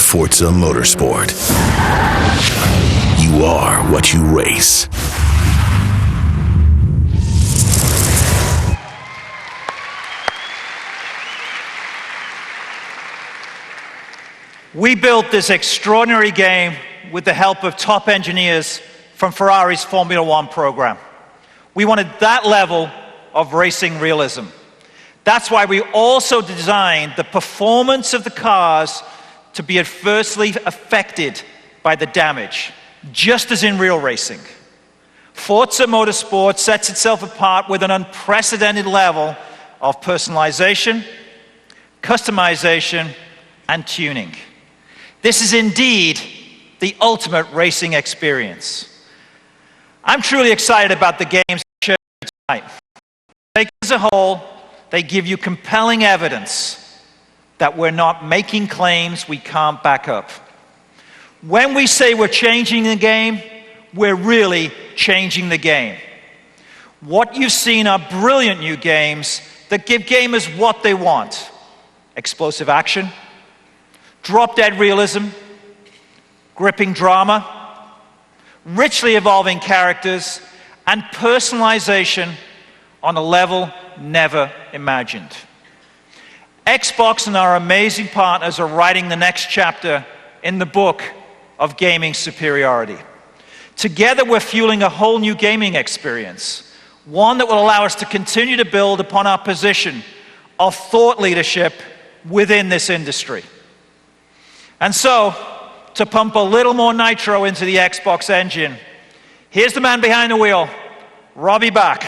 Forza Motorsport. You are what you race.
We built this extraordinary game with the help of top engineers from Ferrari's Formula One program. We wanted that level of racing realism. That's why we also designed the performance of the cars to be adversely affected by the damage, just as in real racing. Forza Motorsport sets itself apart with an unprecedented level of personalization, customization, and tuning. This is indeed the ultimate racing experience. I'm truly excited about the games tonight. Taken as a whole, they give you compelling evidence that we're not making claims we can't back up. When we say we're changing the game, we're really changing the game. What you've seen are brilliant new games that give gamers what they want: explosive action, drop-dead realism, gripping drama, richly evolving characters, and personalization on a level never imagined. Xbox and our amazing partners are writing the next chapter in the book of gaming superiority. Together, we're fueling a whole new gaming experience, one that will allow us to continue to build upon our position of thought leadership within this industry. And so, to pump a little more nitro into the Xbox engine, here's the man behind the wheel, Robbie Bach.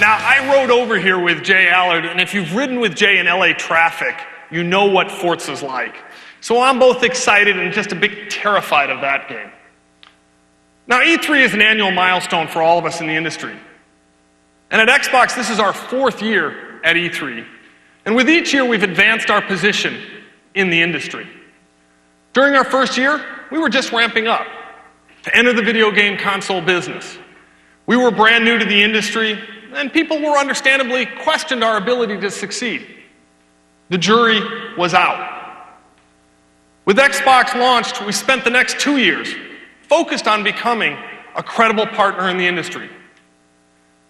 Now, I rode over here with Jay Allard, and if you've ridden with Jay in LA traffic, you know what Forza's like. So I'm both excited and just a bit terrified of that game. Now, E3 is an annual milestone for all of us in the industry. And at Xbox, this is our 4th year at E3. And with each year, we've advanced our position in the industry. During our first year, we were just ramping up to enter the video game console business. We were brand new to the industry, and people were understandably questioned our ability to succeed. The jury was out. With Xbox launched, we spent the next 2 years focused on becoming a credible partner in the industry.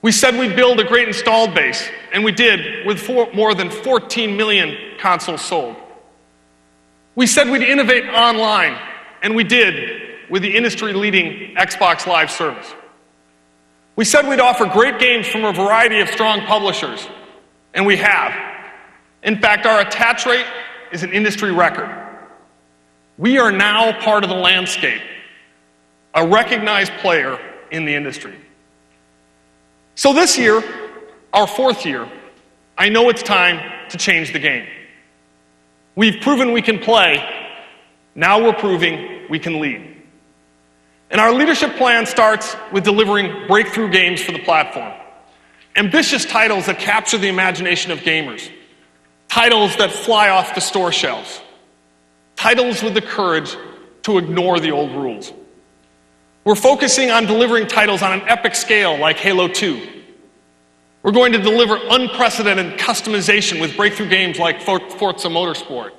We said we'd build a great installed base, and we did, with more than 14 million consoles sold. We said we'd innovate online, and we did, with the industry-leading Xbox Live service. We said we'd offer great games from a variety of strong publishers, and we have. In fact, our attach rate is an industry record. We are now part of the landscape, a recognized player in the industry. So this year, our fourth year, I know it's time to change the game. We've proven we can play. Now we're proving we can lead. And our leadership plan starts with delivering breakthrough games for the platform. Ambitious titles that capture the imagination of gamers. Titles that fly off the store shelves. Titles with the courage to ignore the old rules. We're focusing on delivering titles on an epic scale like Halo 2. We're going to deliver unprecedented customization with breakthrough games like Forza Motorsport.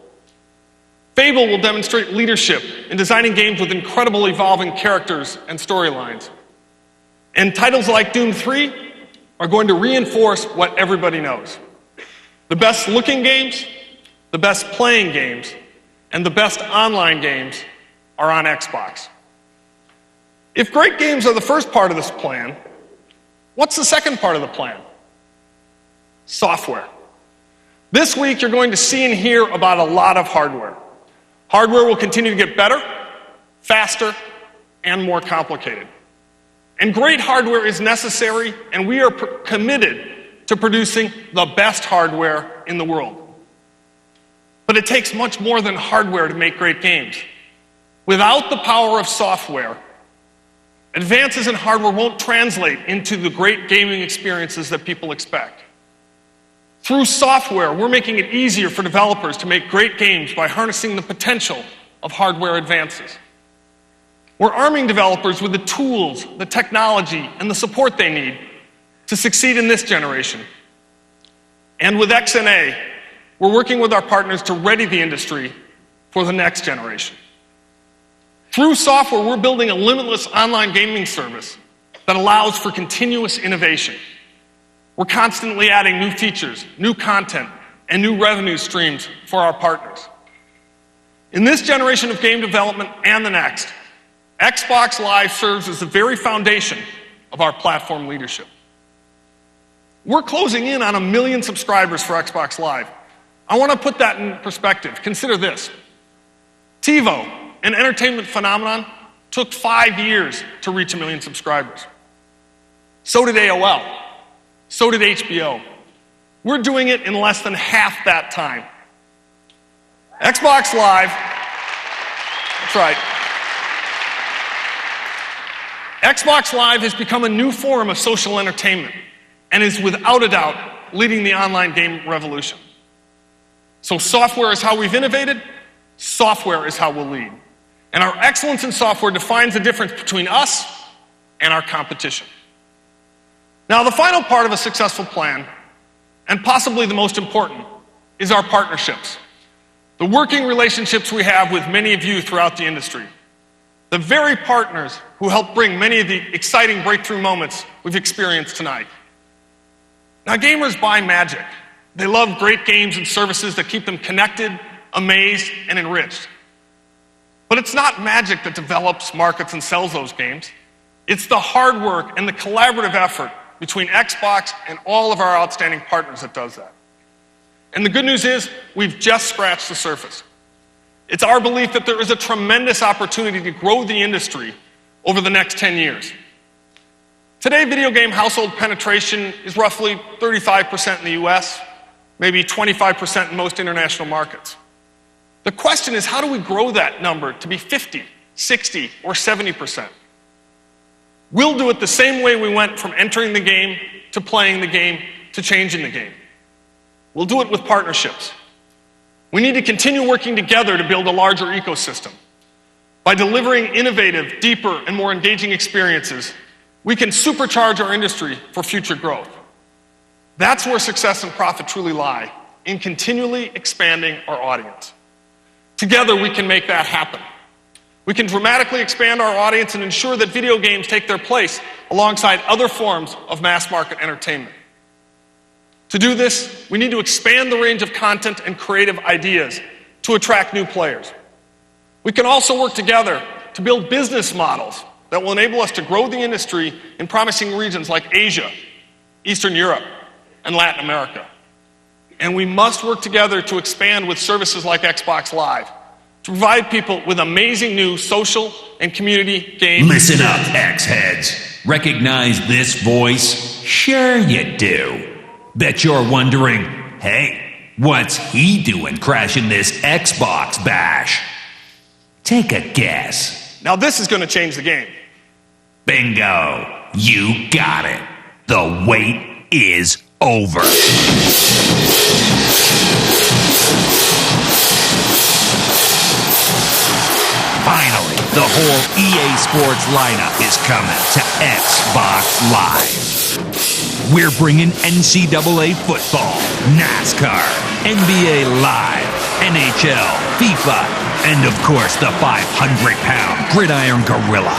Fable will demonstrate leadership in designing games with incredible evolving characters and storylines. And titles like Doom 3 are going to reinforce what everybody knows. The best looking games, the best playing games, and the best online games are on Xbox. If great games are the first part of this plan, what's the second part of the plan? Software. This week you're going to see and hear about a lot of hardware. Hardware will continue to get better, faster, and more complicated. And great hardware is necessary, and we are committed to producing the best hardware in the world. But it takes much more than hardware to make great games. Without the power of software, advances in hardware won't translate into the great gaming experiences that people expect. Through software, we're making it easier for developers to make great games by harnessing the potential of hardware advances. We're arming developers with the tools, the technology, and the support they need to succeed in this generation. And with XNA, we're working with our partners to ready the industry for the next generation. Through software, we're building a limitless online gaming service that allows for continuous innovation. We're constantly adding new features, new content, and new revenue streams for our partners. In this generation of game development and the next, Xbox Live serves as the very foundation of our platform leadership. We're closing in on 1 million subscribers for Xbox Live. I want to put that in perspective. Consider this. TiVo, an entertainment phenomenon, took 5 years to reach 1 million subscribers. So did AOL. So did HBO. We're doing it in less than half that time. Xbox Live, that's right. Xbox Live has become a new form of social entertainment and is without a doubt leading the online game revolution. So software is how we've innovated, software is how we'll lead. And our excellence in software defines the difference between us and our competition. Now, the final part of a successful plan, and possibly the most important, is our partnerships. The working relationships we have with many of you throughout the industry. The very partners who help bring many of the exciting breakthrough moments we've experienced tonight. Now, gamers buy magic. They love great games and services that keep them connected, amazed, and enriched. But it's not magic that develops, markets, and sells those games. It's the hard work and the collaborative effort between Xbox and all of our outstanding partners that does that. And the good news is, we've just scratched the surface. It's our belief that there is a tremendous opportunity to grow the industry over the next 10 years. Today, video game household penetration is roughly 35% in the US, maybe 25% in most international markets. The question is, how do we grow that number to be 50, 60, or 70%? We'll do it the same way we went from entering the game to playing the game to changing the game. We'll do it with partnerships. We need to continue working together to build a larger ecosystem. By delivering innovative, deeper, and more engaging experiences, we can supercharge our industry for future growth. That's where success and profit truly lie, in continually expanding our audience. Together, we can make that happen. We can dramatically expand our audience and ensure that video games take their place alongside other forms of mass market entertainment. To do this, we need to expand the range of content and creative ideas to attract new players. We can also work together to build business models that will enable us to grow the industry in promising regions like Asia, Eastern Europe, and Latin America. And we must work together to expand with services like Xbox Live, to provide people with amazing new social and community games.
Listen up, X-Heads. Recognize this voice? Sure you do. Bet you're wondering, hey, what's he doing crashing this Xbox bash? Take a guess.
Now this is going to change the game.
Bingo. You got it. The wait is over. Finally, the whole EA Sports lineup is coming to Xbox Live. We're bringing NCAA football, NASCAR, NBA Live, NHL, FIFA, and of course the 500-pound gridiron gorilla,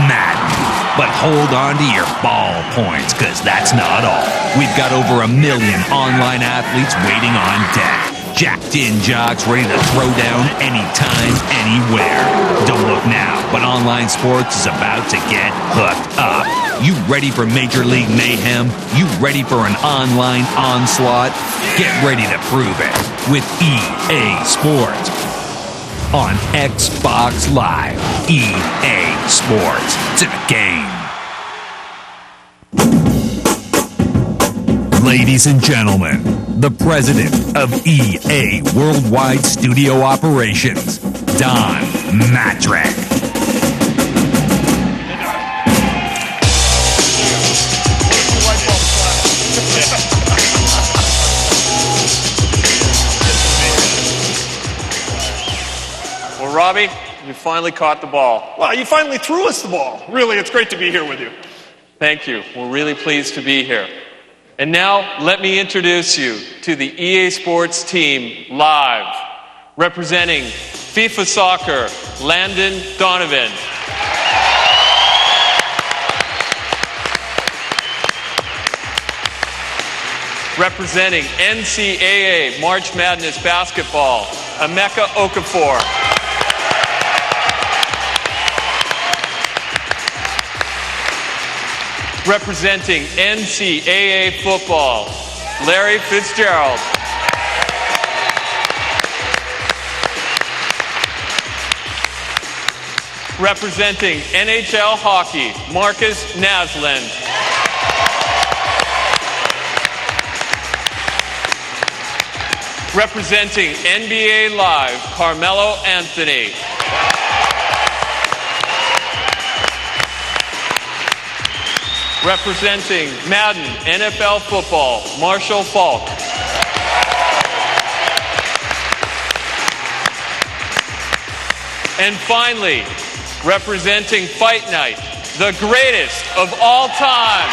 Madden. But hold on to your ball points, because that's not all. We've got over 1 million online athletes waiting on deck. Jacked-in jocks ready to throw down anytime, anywhere. Don't look now, but online sports is about to get hooked up. You ready for Major League Mayhem? You ready for an online onslaught? Get ready to prove it with EA Sports. On Xbox Live, EA Sports. It's in the game. Ladies and gentlemen, the president of EA Worldwide Studio Operations, Don Mattrick.
Well, Robbie, you finally caught the ball. Well, you finally threw us the ball. Really, it's great to be here with you.
Thank you. We're really pleased to be here. And now, let me introduce you to the EA Sports team live, representing FIFA Soccer, Landon Donovan. Representing NCAA March Madness Basketball, Emeka Okafor. Representing NCAA football, Larry Fitzgerald. Representing NHL hockey, Marcus Naslund. Representing NBA Live, Carmelo Anthony. Representing Madden NFL football, Marshall Falk. And finally, representing Fight Night, the greatest of all time.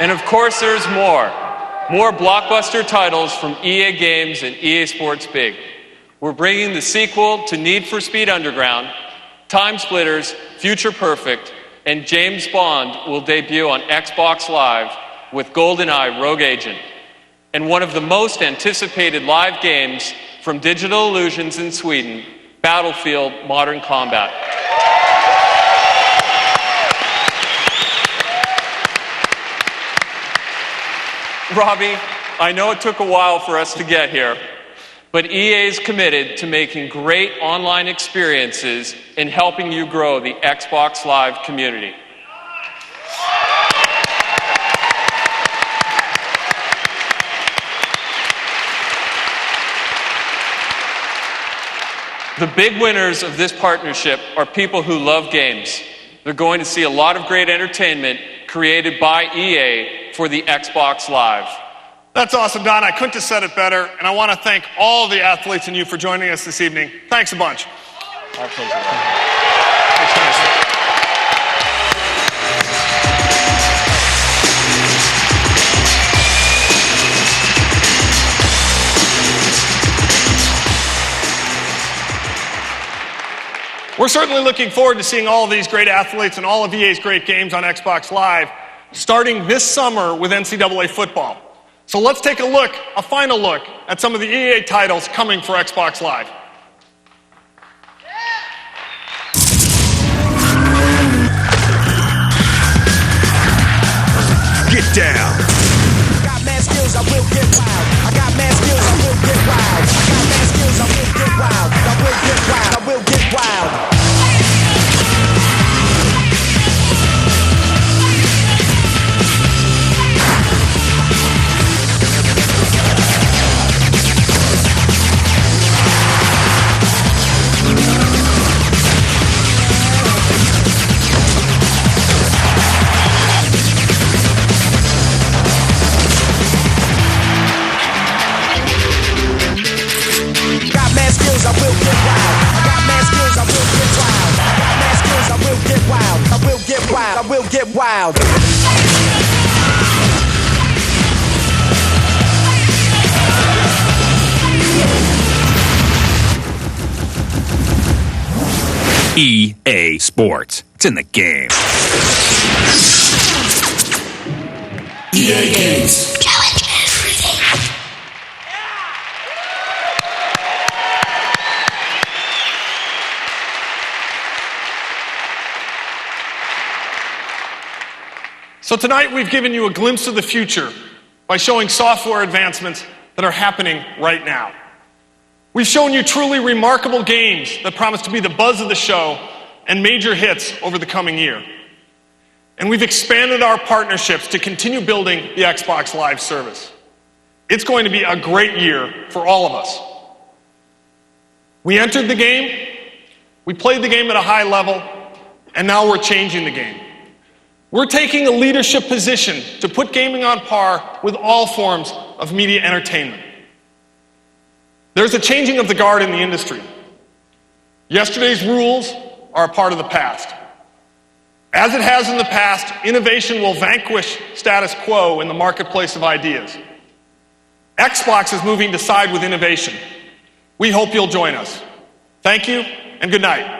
And of course there's more. More blockbuster titles from EA Games and EA Sports Big. We're bringing the sequel to Need for Speed Underground, Time Splitters, Future Perfect, and James Bond will debut on Xbox Live with GoldenEye Rogue Agent. And one of the most anticipated live games from Digital Illusions in Sweden, Battlefield Modern Combat. Robbie, I know it took a while for us to get here, but EA is committed to making great online experiences and helping you grow the Xbox Live community. The big winners of this partnership are people who love games. They're going to see a lot of great entertainment created by EA for the Xbox Live.
That's awesome, Don. I couldn't have said it better, and I want to thank all the athletes and you for joining us this evening. Thanks a bunch.
Our pleasure. Thanks, guys.
We're certainly looking forward to seeing all of these great athletes and all of EA's great games on Xbox Live, starting this summer with NCAA football. So let's take a final look at some of the EA titles coming for Xbox Live.
Get down.
I got mad skills, I will get wild. I got mad skills, I will get wild. I got mad skills, I will get wild. I will get wild, I will get wild. I will get wild. I got mad skills, I will get wild. I got mad skills, I will get wild. I will get wild, I will get wild.
EA Sports. It's in the game.
EA Games.
So tonight we've given you a glimpse of the future by showing software advancements that are happening right now. We've shown you truly remarkable games that promise to be the buzz of the show and major hits over the coming year. And we've expanded our partnerships to continue building the Xbox Live service. It's going to be a great year for all of us. We entered the game, we played the game at a high level, and now we're changing the game. We're taking a leadership position to put gaming on par with all forms of media entertainment. There's a changing of the guard in the industry. Yesterday's rules are a part of the past. As it has in the past, innovation will vanquish status quo in the marketplace of ideas. Xbox is moving to side with innovation. We hope you'll join us. Thank you, and good night.